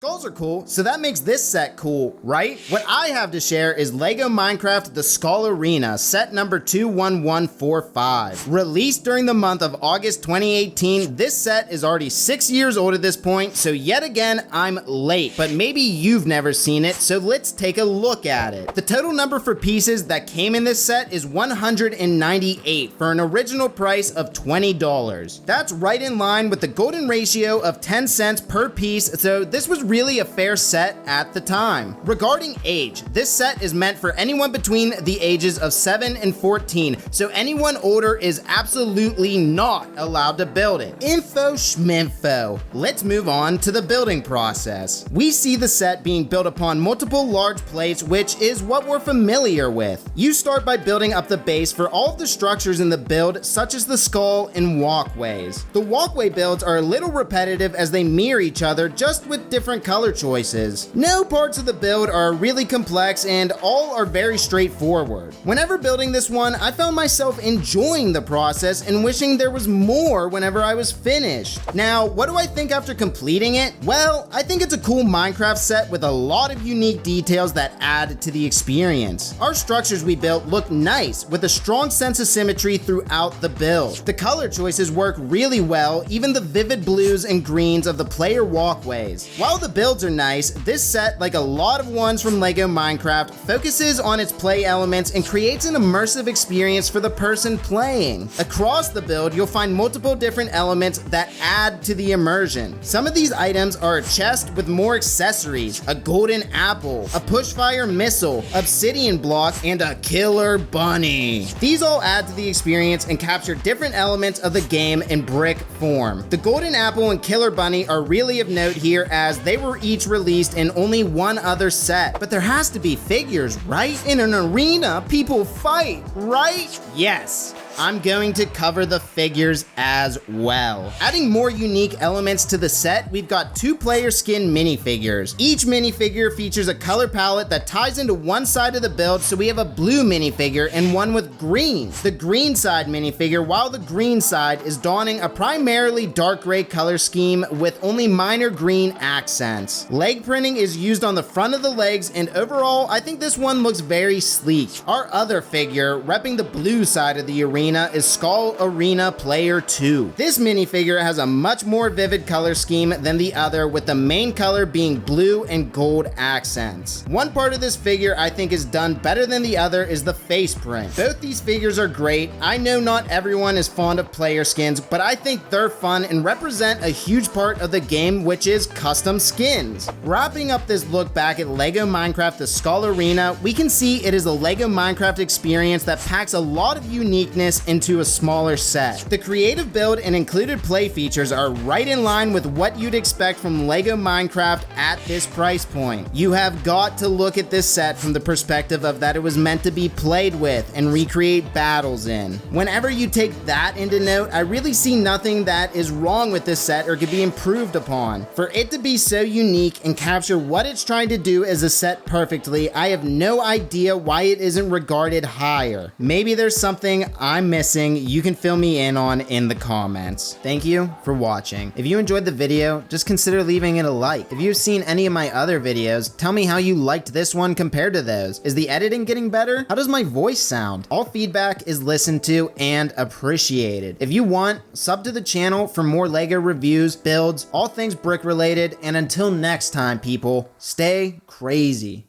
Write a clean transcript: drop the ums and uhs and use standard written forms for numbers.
Skulls are cool, so that makes this set cool, right? What I have to share is LEGO Minecraft The Skull Arena, set number 21145. Released during the month of August 2018, this set is already 6 years old at this point, so yet again, I'm late. But maybe you've never seen it, so let's take a look at it. The total number for pieces that came in this set is 198 for an original price of $20. That's right in line with the golden ratio of 10 cents per piece, so this was really a fair set at the time. Regarding age, this set is meant for anyone between the ages of 7 and 14, so anyone older is absolutely not allowed to build it. Info schminfo. Let's move on to the building process. We see the set being built upon multiple large plates, which is what we're familiar with. You start by building up the base for all of the structures in the build, such as the skull and walkways. The walkway builds are a little repetitive as they mirror each other, just with different color choices. No parts of the build are really complex and all are very straightforward. Whenever building this one, I found myself enjoying the process and wishing there was more whenever I was finished. Now, what do I think after completing it? Well, I think it's a cool Minecraft set with a lot of unique details that add to the experience. Our structures we built look nice with a strong sense of symmetry throughout the build. The color choices work really well, even the vivid blues and greens of the player walkways. While the builds are nice, this set, like a lot of ones from LEGO Minecraft, focuses on its play elements and creates an immersive experience for the person playing. Across the build, you'll find multiple different elements that add to the immersion. Some of these items are a chest with more accessories, a golden apple, a pushfire missile, obsidian block, and a killer bunny. These all add to the experience and capture different elements of the game in brick form. The golden apple and killer bunny are really of note here as they were each released in only one other set. But there has to be figures, right? In an arena, people fight, right? Yes. I'm going to cover the figures as well. Adding more unique elements to the set, we've got 2 player skin minifigures. Each minifigure features a color palette that ties into one side of the build, so we have a blue minifigure and one with green. The green side minifigure, while the green side is donning a primarily dark gray color scheme with only minor green accents. Leg printing is used on the front of the legs, and overall, I think this one looks very sleek. Our other figure, repping the blue side of the arena, is Skull Arena Player 2. This minifigure has a much more vivid color scheme than the other, with the main color being blue and gold accents. One part of this figure I think is done better than the other is the face print. Both these figures are great. I know not everyone is fond of player skins, but I think they're fun and represent a huge part of the game, which is custom skins. Wrapping up this look back at LEGO Minecraft The Skull Arena, we can see it is a LEGO Minecraft experience that packs a lot of uniqueness into a smaller set. The creative build and included play features are right in line with what you'd expect from LEGO Minecraft at this price point. You have got to look at this set from the perspective of that it was meant to be played with and recreate battles in. Whenever you take that into note, I really see nothing that is wrong with this set or could be improved upon. For it to be so unique and capture what it's trying to do as a set perfectly, I have no idea why it isn't regarded higher. Maybe there's something I'm missing you can fill me in on in the comments. Thank you for watching. If you enjoyed the video, just consider leaving it a like. If you've seen any of my other videos, tell me how you liked this one compared to those. Is the editing getting better? How does my voice sound? All feedback is listened to and appreciated. If you want, sub to the channel for more LEGO reviews, builds, all things brick related, and until next time, people, stay crazy.